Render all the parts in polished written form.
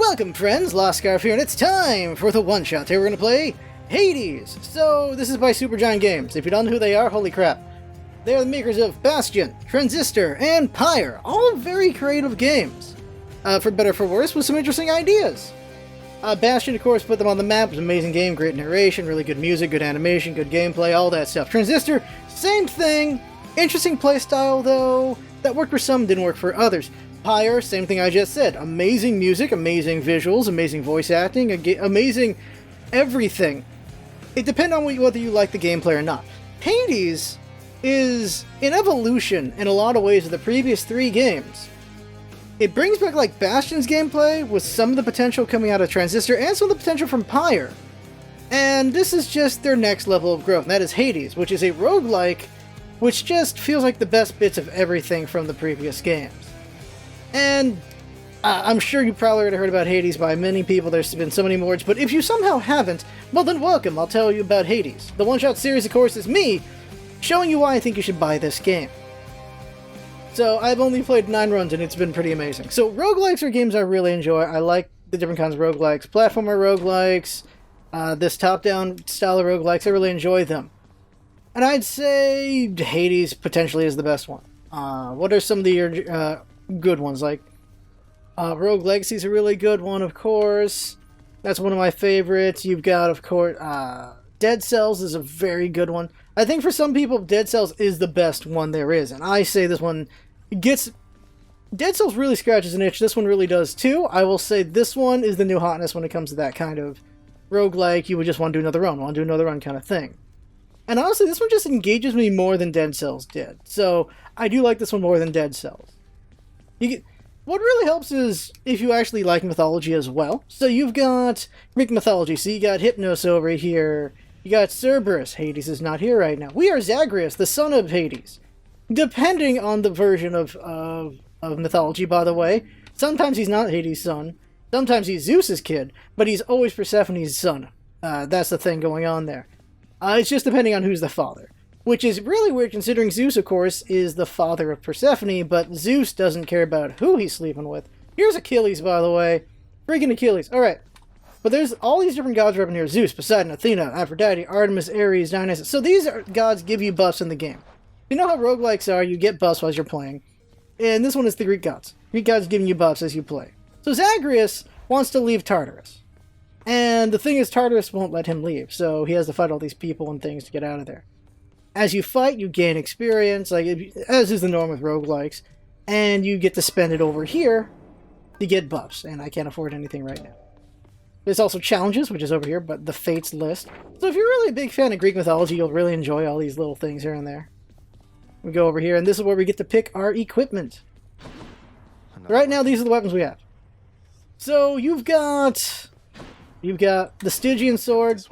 Welcome friends, LostScarf here, and it's time for the one-shot. Today we're going to play Hades. So, this is by Supergiant Games. If you don't know who they are, holy crap. They are the makers of Bastion, Transistor, and Pyre. All very creative games. For better or for worse, with some interesting ideas. Bastion, of course, put them on the map. It was an amazing game, great narration, really good music, good animation, good gameplay, all that stuff. Transistor, same thing. Interesting playstyle, though. That worked for some, didn't work for others. Pyre, same thing I just said. Amazing music, amazing visuals, amazing voice acting, amazing everything. It depends on whether you like the gameplay or not. Hades is an evolution in a lot of ways of the previous three games. It brings back like Bastion's gameplay with some of the potential coming out of Transistor and some of the potential from Pyre. And this is just their next level of growth, and that is Hades, which is a roguelike which just feels like the best bits of everything from the previous games. And I'm sure you probably already heard about Hades by many people. There's been so many words, but if you somehow haven't, well then welcome, I'll tell you about Hades. The one-shot series, of course, is me showing you why I think you should buy this game. So I've only played 9 runs and it's been pretty amazing. So roguelikes are games I really enjoy. I like the different kinds of roguelikes. Platformer roguelikes, this top-down style of roguelikes, I really enjoy them. And I'd say Hades potentially is the best one. What are some of the good ones? Like Rogue Legacy is a really good one, of course. That's one of my favorites. You've got, of course, Dead Cells is a very good one. I think for some people, Dead Cells is the best one there is, and I say this one gets... Dead Cells really scratches an itch. This one really does too. I will say this one is the new hotness when it comes to that kind of roguelike. You would just want to do another run kind of thing. And honestly, this one just engages me more than Dead Cells did. So I do like this one more than Dead Cells. What really helps is if you actually like mythology as well. So you've got Greek mythology. So you got Hypnos over here. You got Cerberus. Hades is not here right now. We are Zagreus, the son of Hades. Depending on the version of mythology, by the way. Sometimes he's not Hades' son. Sometimes he's Zeus's kid. But he's always Persephone's son. That's the thing going on there. It's just depending on who's the father. Which is really weird considering Zeus, of course, is the father of Persephone, but Zeus doesn't care about who he's sleeping with. Here's Achilles, by the way. Freaking Achilles. Alright. But there's all these different gods up in here. Zeus, Poseidon, Athena, Aphrodite, Artemis, Ares, Dionysus. So these gods give you buffs in the game. You know how roguelikes are, you get buffs while you're playing. And this one is the Greek gods. Greek gods giving you buffs as you play. So Zagreus wants to leave Tartarus. And the thing is, Tartarus won't let him leave, so he has to fight all these people and things to get out of there. As you fight, you gain experience, as is the norm with roguelikes, and you get to spend it over here to get buffs, and I can't afford anything right now. There's also challenges, which is over here, but the Fates list. So if you're really a big fan of Greek mythology, you'll really enjoy all these little things here and there. We go over here, and this is where we get to pick our equipment. Right now, these are the weapons we have. So you've got the Stygian sword,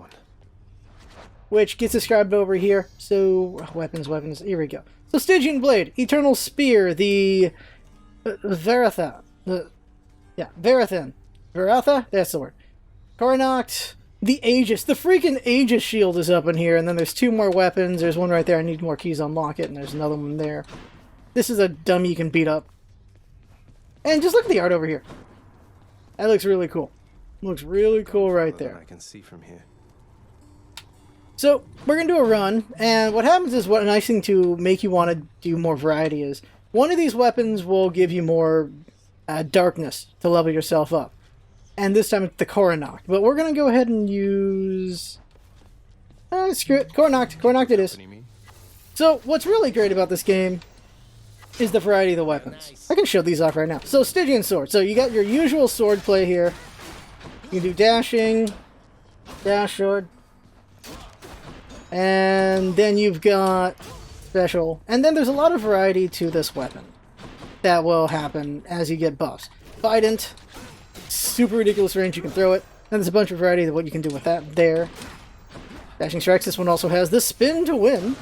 which gets described over here. So, weapons, here we go. So, Stygian blade, Eternal spear, the Varatha, Varatha, that's the word. Coronact, the Aegis, the freaking Aegis shield is up in here, and then there's 2 more weapons. There's one right there, I need more keys to unlock it, and there's another one there. This is a dummy you can beat up. And just look at the art over here. That looks really cool. Looks really cool right there. I can see from here. So, we're going to do a run, and what happens is, what a nice thing to make you want to do more variety is, one of these weapons will give you more darkness to level yourself up. And this time it's the Coronact. But we're going to go ahead and use... screw it. Coronact it is. So, what's really great about this game is the variety of the weapons. I can show these off right now. So, Stygian sword. So, you got your usual sword play here. You can do dashing, dash sword, and then you've got special. And then there's a lot of variety to this weapon that will happen as you get buffs. Fident, super ridiculous range, you can throw it. And there's a bunch of variety of what you can do with that there. Dashing strikes, this one also has the spin to win.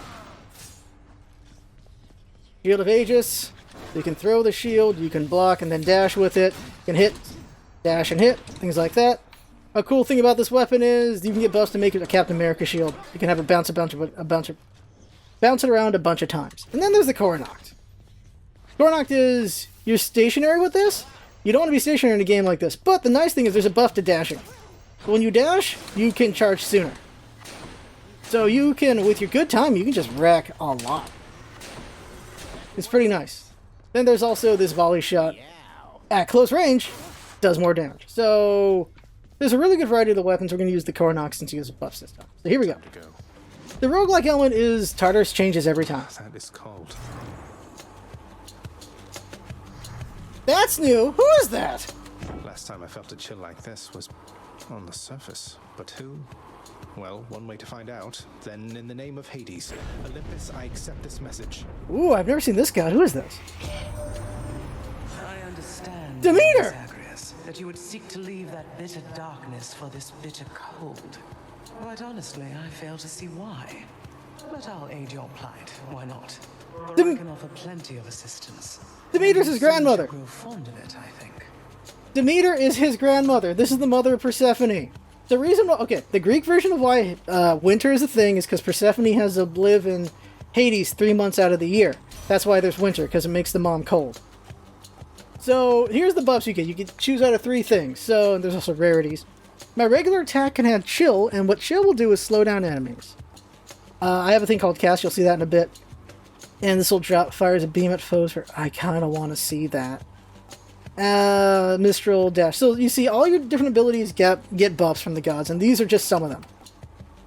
Shield of Aegis, you can throw the shield, you can block and then dash with it. You can hit, dash and hit, things like that. A cool thing about this weapon is you can get buffs to make it a Captain America shield. You can have it bounce it around a bunch of times. And then there's the Coronact. Coronact is, you're stationary with this, You don't want to be stationary in a game like this, but the nice thing is there's a buff to dashing. So when you dash, you can charge sooner. So you can, with your good time, you can just wreck a lot. It's pretty nice. Then there's also this volley shot. At close range, does more damage. So there's a really good variety of the weapons. We're going to use the Kornox since he has a buff system. So here we go. The roguelike element is Tartarus changes every time. That is cold. That's new. Who is that? Last time I felt a chill like this was on the surface. But who? Well, one way to find out. Then, in the name of Hades, Olympus, I accept this message. Ooh, I've never seen this god. Who is this? I understand, Demeter! Zagreus, that you would seek to leave that bitter darkness for this bitter cold. Quite honestly, I fail to see why. But I'll aid your plight. Why not? For I can offer plenty of assistance. Demeter's his grandmother. Grow fond of it, I think. Demeter is his grandmother. This is the mother of Persephone. The reason why, okay, the Greek version of why winter is a thing is because Persephone has to live in Hades 3 months out of the year. That's why there's winter, because it makes the mom cold. So here's the buffs you get. You can choose out of 3 things. So and there's also rarities. My regular attack can have chill, and what chill will do is slow down enemies. I have a thing called cast. You'll see that in a bit. And this will drop fires a beam at foes. I kind of want to see that. Mistral dash. So you see all your different abilities get buffs from the gods, and these are just some of them.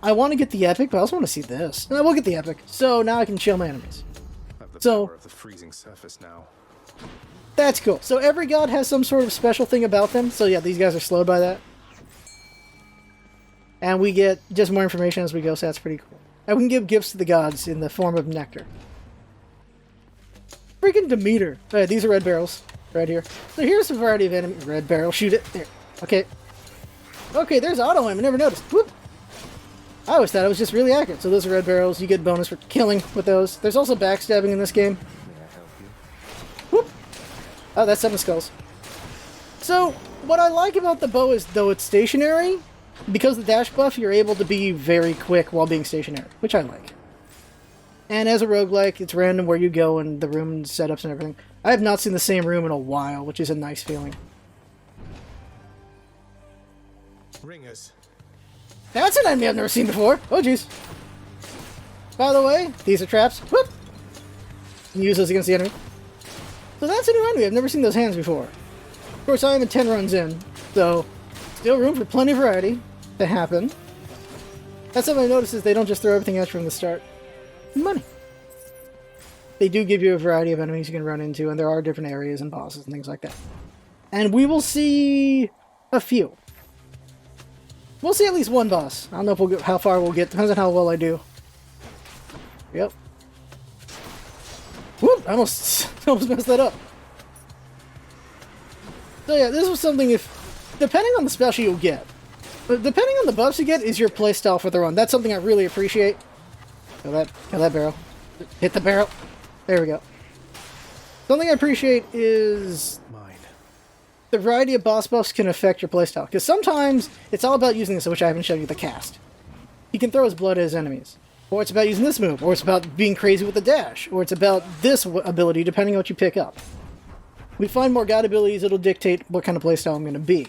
I want to get the epic, but I also want to see this. And I will get the epic. So now I can chill my enemies. Have the So power of the freezing surface now. that's cool. So every god has some sort of special thing about them. So yeah, these guys are slowed by that. And we get just more information as we go, so that's pretty cool. And we can give gifts to the gods in the form of nectar. Freaking Demeter. These are red barrels. Right here. So here's a variety of enemies. Red barrel. Shoot it. There. Okay. Okay, there's auto aim. I never noticed. Whoop. I always thought it was just really accurate. So those are red barrels. You get bonus for killing with those. There's also backstabbing in this game. May I help you? Whoop. Oh, that's 7 skulls. So, what I like about the bow is, though it's stationary, because of the dash buff, you're able to be very quick while being stationary, which I like. And as a roguelike, it's random where you go and the room setups and everything. I have not seen the same room in a while, which is a nice feeling. Ringers. That's an enemy I've never seen before. Oh, jeez. By the way, these are traps. Whoop! You can use those against the enemy. So that's a new enemy. I've never seen those hands before. Of course, I am at 10 runs in, so still room for plenty of variety to happen. That's something I noticed is they don't just throw everything at you from the start. Money. They do give you a variety of enemies you can run into, and there are different areas and bosses and things like that. And we will see a few. We'll see at least one boss. I don't know if we'll get, how far we'll get. Depends on how well I do. Yep. Whoop! I almost messed that up. So yeah, this was something depending on the special you'll get. But depending on the buffs you get is your playstyle for the run. That's something I really appreciate. Kill that barrel. Hit the barrel. There we go. Something I appreciate is the variety of boss buffs can affect your playstyle. Because sometimes it's all about using this, which I haven't shown you, the cast. He can throw his blood at his enemies. Or it's about using this move. Or it's about being crazy with the dash. Or it's about this ability, depending on what you pick up. We find more god abilities, it'll dictate what kind of playstyle I'm going to be.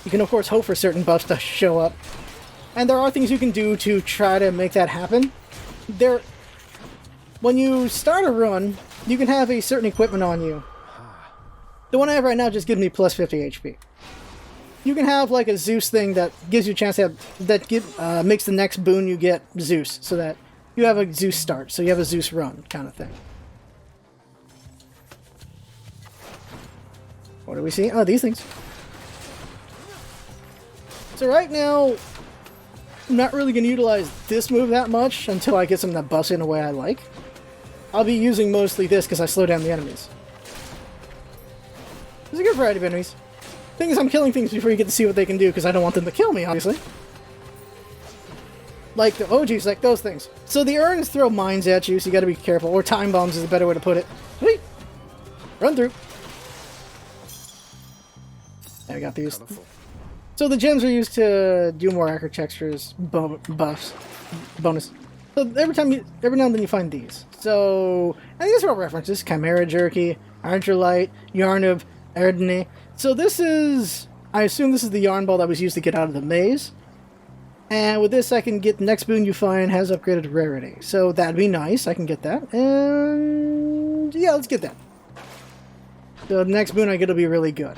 You can, of course, hope for certain buffs to show up. And there are things you can do to try to make that happen. When you start a run, you can have a certain equipment on you. The one I have right now just gives me plus 50 HP. You can have like a Zeus thing that gives you a chance to have, makes the next boon you get Zeus, so that you have a Zeus start, so you have a Zeus run kind of thing. What do we see? Oh, these things. So right now, I'm not really going to utilize this move that much until I get something that buffs in a way I like. I'll be using mostly this because I slow down the enemies. There's a good variety of enemies. Thing is, I'm killing things before you get to see what they can do because I don't want them to kill me, obviously. Like the OGs, like those things. So the urns throw mines at you, so you got to be careful. Or time bombs is a better way to put it. Whee! Run through. I got these. So the gems are used to do more accurate textures, buffs, bonus. So every now and then you find these. So, and these are all references. Chimera Jerky, Archer Light, Yarn of Erdene. So this is... I assume this is the yarn ball that was used to get out of the maze. And with this, I can get the next boon you find has upgraded rarity. So that'd be nice. I can get that. And... yeah, let's get that. So the next boon I get will be really good.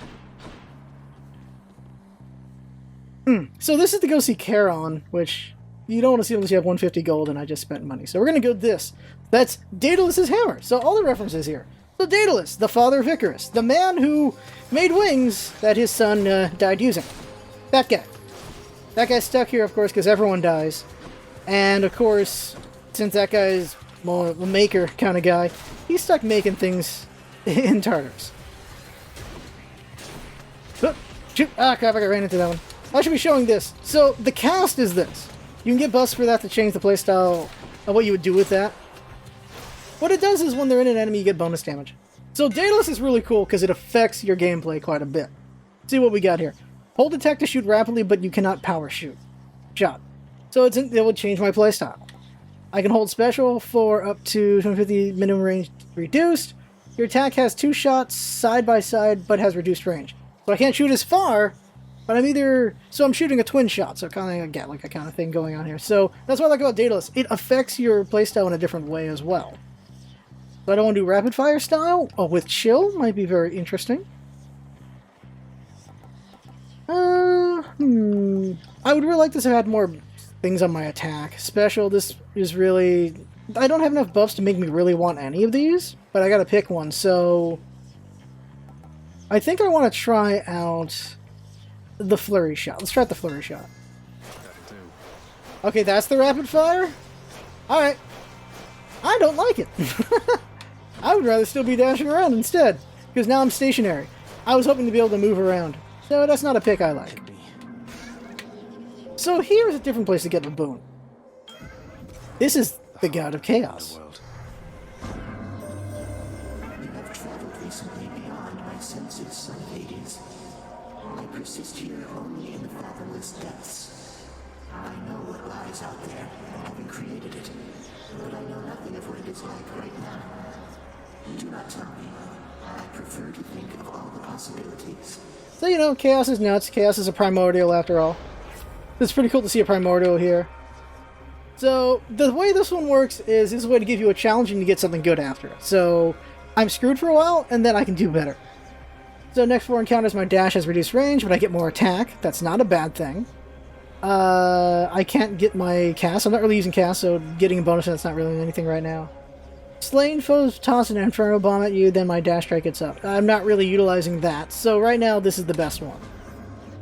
So this is to go see Charon, which you don't want to see unless you have 150 gold, and I just spent money. So we're going to go this. That's Daedalus' hammer. So all the references here. So Daedalus, the father of Icarus, the man who made wings that his son died using. That guy. That guy's stuck here, of course, because everyone dies. And, of course, since that guy is a maker kind of guy, he's stuck making things in Tartarus. Oh, shoot! Ah, crap, I ran into that one. I should be showing this. So, the cast is this. You can get buffs for that to change the playstyle of what you would do with that. What it does is when they're in an enemy, you get bonus damage. So, Daedalus is really cool because it affects your gameplay quite a bit. See what we got here. Hold attack to shoot rapidly, but you cannot power shoot. Shot. So it would change my playstyle. I can hold special for up to 250 minimum range reduced. Your attack has 2 shots side by side, but has reduced range. So I can't shoot as far, but I'm shooting a twin shot, so kind of get like a kind of thing going on here. So that's what I like about Daedalus. It affects your playstyle in a different way as well. So I don't want to do rapid fire style. Oh, with chill might be very interesting. I would really like this if I had more things on my attack. Special, this is really... I don't have enough buffs to make me really want any of these, but I gotta pick one, so... I think I want to try out the flurry shot. Let's try out the flurry shot. Okay, that's the rapid fire? Alright. I don't like it. I would rather still be dashing around instead, because now I'm stationary. I was hoping to be able to move around. So that's not a pick I like. So here's a different place to get the boon. This is the God of Chaos. You have traveled recently beyond my senses, son of Hades. I persist here only in the fathomless depths. I know what lies out there, having created it, but I know nothing of what it is like right now. Do not tell me. I prefer to think of all the possibilities. So, you know, Chaos is nuts. Chaos is a primordial, after all. It's pretty cool to see a primordial here. So, the way this one works is, this is a way to give you a challenge and you get something good after it. So, I'm screwed for a while, and then I can do better. So, next 4 encounters, my dash has reduced range, but I get more attack. That's not a bad thing. I can't get my cast. I'm not really using cast, so getting a bonus that's not really anything right now. Slaying foes toss an Inferno Bomb at you, then my dash strike gets up. I'm not really utilizing that, so right now this is the best one.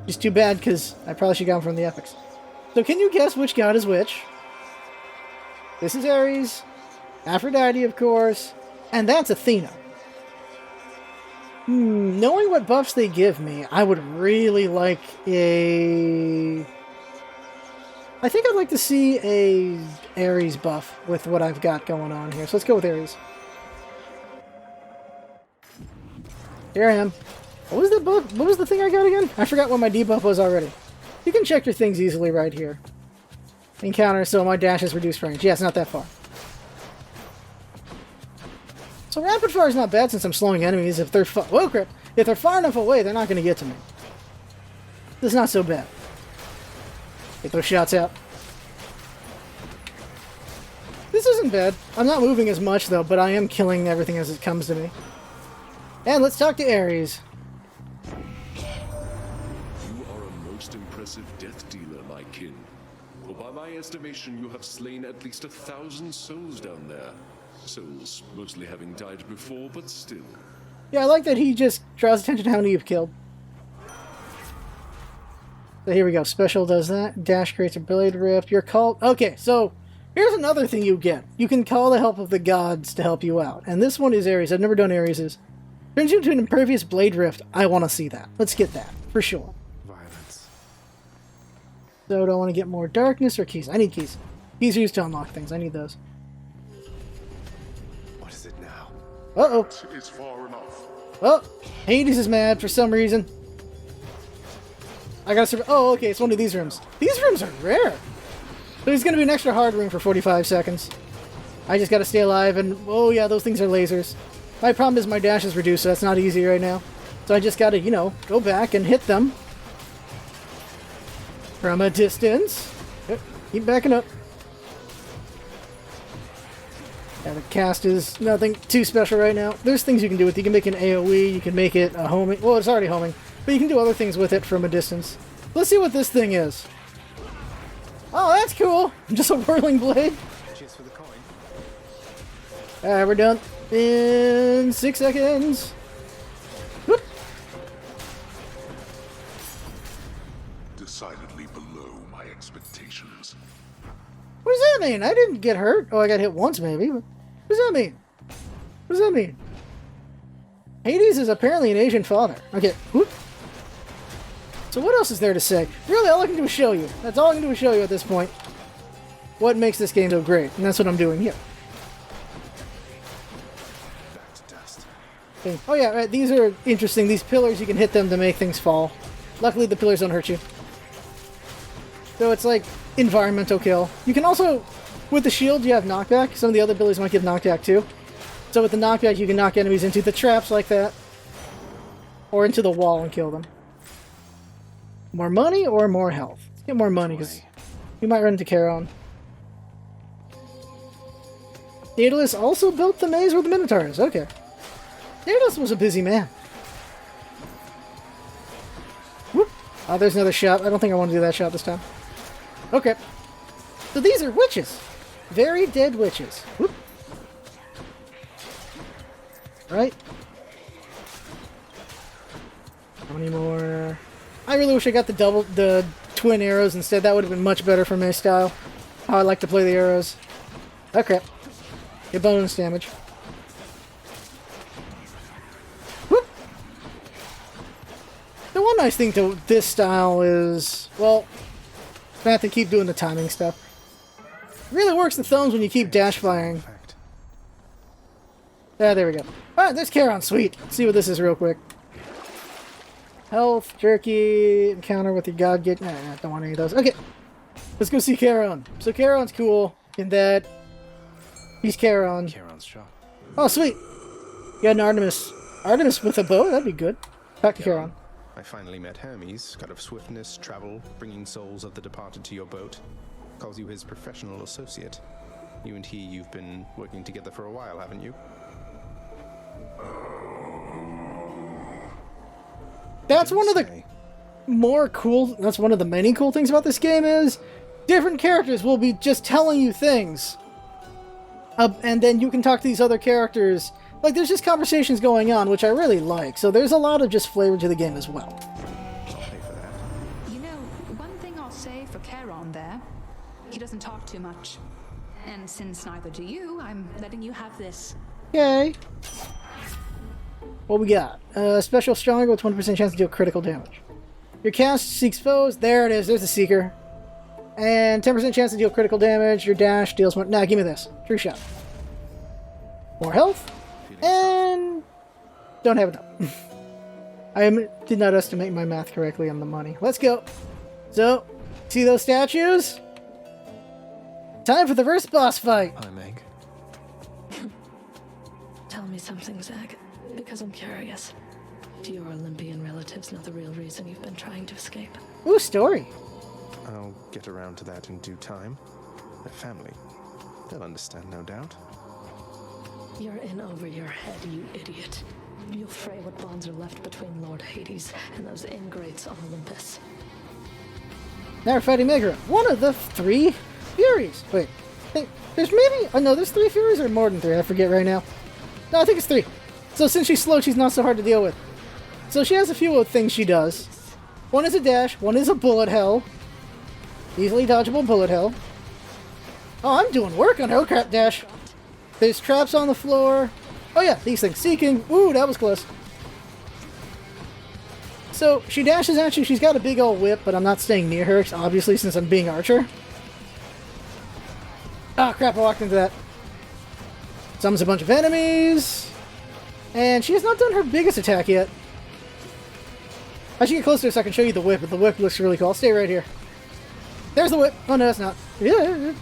Just too bad, because I probably should have gone from the epics. So can you guess which god is which? This is Ares, Aphrodite, of course, and that's Athena. Knowing what buffs they give me, I would really like a... I think I'd like to see a Ares buff with what I've got going on here. So let's go with Ares. Here I am. What was the buff? What was the thing I got again? I forgot what my debuff was already. You can check your things easily right here. Encounter, so my dash is reduced range. Yeah, it's not that far. So rapid fire is not bad since I'm slowing enemies. If they're whoa crap! If they're far enough away, they're not going to get to me. This is not so bad. Get those shots out. This isn't bad. I'm not moving as much, though, but I am killing everything as it comes to me. And let's talk to Ares. You are a most impressive death dealer, my kin. For by my estimation, you have slain at least 1,000 souls down there. Souls mostly having died before, but still. Yeah, I like that he just draws attention to how many you've killed. So here we go. Special does that. Dash creates a blade rift. You're called... Okay, so here's another thing you get. You can call the help of the gods to help you out. And this one is Ares. I've never done Ares's. Turns you into an impervious blade rift. I want to see that. Let's get that, for sure. Violence. So do I want to get more darkness or keys? I need keys. Keys are used to unlock things. I need those. What is it now? Uh-oh. It's far enough. Oh, Hades is mad for some reason. I gotta survive. Oh, okay, it's one of these rooms. These rooms are rare. So there's gonna be an extra hard room for 45 seconds. I just gotta stay alive, and oh yeah, those things are lasers. My problem is my dash is reduced, so that's not easy right now. So I just gotta, you know, go back and hit them from a distance. Yep, keep backing up. Yeah, the cast is nothing too special right now. There's things you can do with it. You can make an AoE, you can make it a homing. Well, it's already homing, but you can do other things with it from a distance. Let's see what this thing is. Oh, that's cool. Just a whirling blade. Cheers for the coin. Alright, we're done in 6 seconds. Whoop. Decidedly below my expectations. What does that mean? I didn't get hurt. Oh, I got hit once, maybe. What does that mean? What does that mean? Hades is apparently an Asian father. Okay. Whoop. So what else is there to say? Really, all I can do is show you. That's all I can do is show you at this point. What makes this game so great. And that's what I'm doing here. Back to dust. Okay. Oh yeah, right. These are interesting. These pillars, you can hit them to make things fall. Luckily, the pillars don't hurt you. So it's like environmental kill. You can also, with the shield, you have knockback. Some of the other abilities might give knockback too. So with the knockback, you can knock enemies into the traps like that. Or into the wall and kill them. More money or more health? Let's get more money, because we might run into Charon. Daedalus also built the maze where the Minotaur is. Okay. Daedalus was a busy man. Whoop. Oh, there's another shot. I don't think I want to do that shot this time. Okay. So these are witches. Very dead witches. Whoop. Right. How many more? I really wish I got the twin arrows instead. That would have been much better for my style. How I like to play the arrows. Okay. Get bonus damage. Whoop. The one nice thing to this style is, well, I have to keep doing the timing stuff. It really works the thumbs when you keep dash firing. Ah, there we go. Alright, there's Charon. Sweet. Let's see what this is real quick. Health, jerky, encounter with your god get. Nah, don't want any of those. Okay. Let's go see Charon. So Charon's cool in that he's Charon. Charon's shop. Oh, sweet. You got an Artemis. Artemis with a bow? That'd be good. Back to Charon. I finally met Hermes, god of swiftness, travel, bringing souls of the departed to your boat. Calls you his professional associate. You and you've been working together for a while, haven't you? That's one of the more cool, that's one of the many cool things about this game is different characters will be just telling you things. And then you can talk to these other characters. Like, there's just conversations going on, which I really like. So there's a lot of just flavor to the game as well. I'll pay for that. You know, one thing I'll say for Charon there, he doesn't talk too much. And since neither do you, I'm letting you have this. Okay. What we got? Special stronger with 20% chance to deal critical damage. Your cast seeks foes. There it is. There's the Seeker. And 10% chance to deal critical damage. Your dash deals more. Nah, give me this. True shot. More health. And don't have enough. I did not estimate my math correctly on the money. Let's go. So, see those statues? Time for the first boss fight. Hi, Meg. Tell me something, Zach, because I'm curious. Do your Olympian relatives know the real reason you've been trying to escape? Ooh, story. I'll get around to that in due time. Their family. They'll understand, no doubt. You're in over your head, you idiot. You'll fray what bonds are left between Lord Hades and those ingrates on Olympus. Now we're fighting Megara, one of the 3 Furies. Wait, there's maybe... Oh no, there's 3 Furies or more than 3, I forget right now. No, I think it's 3. So since she's slow, she's not so hard to deal with. So she has a few things she does. One is a dash, one is a bullet hell. Easily dodgeable bullet hell. Oh, I'm doing work on her. Oh crap, dash. There's traps on the floor. Oh yeah, these things. Seeking. Ooh, that was close. So she dashes at you. She's got a big old whip, but I'm not staying near her, obviously, since I'm being Archer. Ah, crap, I walked into that. Summons a bunch of enemies. And she has not done her biggest attack yet. I should get closer so I can show you the whip, but the whip looks really cool. I'll stay right here. There's the whip. Oh, no, it's not. Yeah.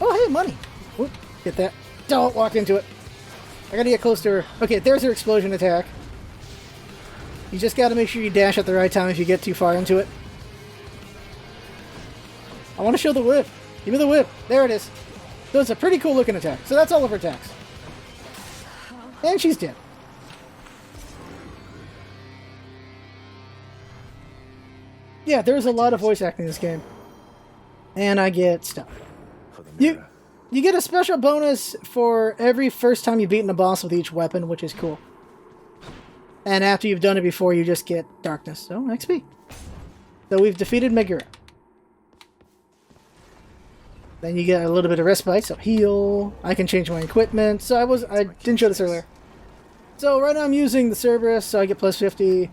Oh, hey, money. Whoop, get that. Don't walk into it. I gotta get close to her. Okay, there's her explosion attack. You just gotta make sure you dash at the right time if you get too far into it. I want to show the whip. Give me the whip. There it is. So it's a pretty cool looking attack. So that's all of her attacks. And she's dead. Yeah, there's a lot of voice acting in this game. And I get stuff. You get a special bonus for every first time you've beaten a boss with each weapon, which is cool. And after you've done it before, you just get darkness. So, XP. So we've defeated Megura. Then you get a little bit of respite, so heal. I can change my equipment. So I didn't show this earlier. So right now I'm using the Cerberus, so I get plus 50.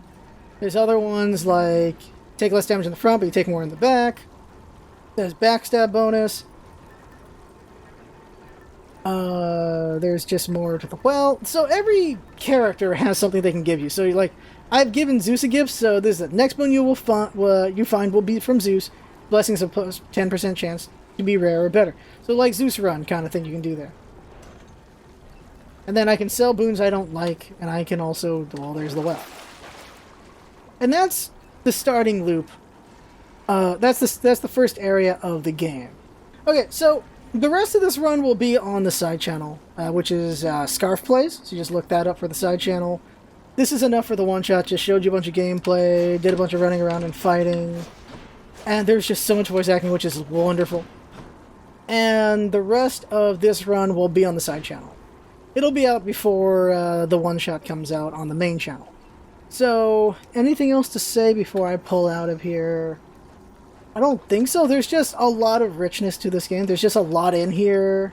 There's other ones like take less damage in the front, but you take more in the back. There's backstab bonus. There's just more to the well. So every character has something they can give you. So like I've given Zeus a gift, so this is the next one you find will be from Zeus. Blessings of plus 10% chance to be rare or better. So like Zeus run kind of thing you can do there. And then I can sell boons I don't like, and I can also, well, there's the well. And that's the starting loop. That's the first area of the game. Okay, so the rest of this run will be on the side channel, which is Scarf Plays. So you just look that up for the side channel. This is enough for the one-shot. Just showed you a bunch of gameplay, did a bunch of running around and fighting. And there's just so much voice acting, which is wonderful. And the rest of this run will be on the side channel. It'll be out before the one-shot comes out on the main channel. So, anything else to say before I pull out of here? I don't think so. There's just a lot of richness to this game. There's just a lot in here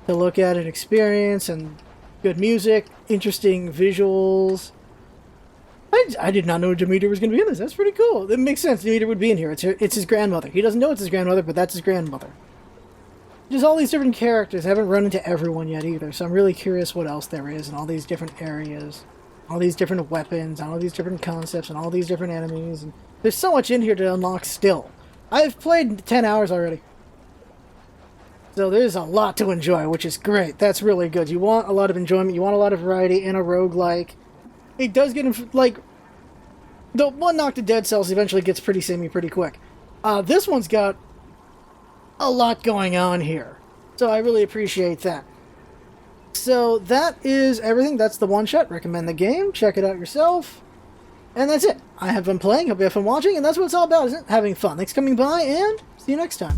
to look at and experience, and good music, interesting visuals. I did not know Demeter was going to be in this. That's pretty cool. It makes sense. Demeter would be in here. It's his grandmother. He doesn't know it's his grandmother, but that's his grandmother. There's all these different characters. I haven't run into everyone yet either, so I'm really curious what else there is in all these different areas. All these different weapons, all these different concepts, and all these different enemies. And there's so much in here to unlock still. I've played 10 hours already. So there's a lot to enjoy, which is great. That's really good. You want a lot of enjoyment. You want a lot of variety in a roguelike. It does get, like, the one knocked to dead cells eventually gets pretty samey pretty quick. This one's got a lot going on here. So I really appreciate that. So that is everything. That's the one-shot. Recommend the game. Check it out yourself. And that's it. I have been playing. Hope you have fun watching. And that's what it's all about, isn't it? Having fun. Thanks for coming by, and see you next time.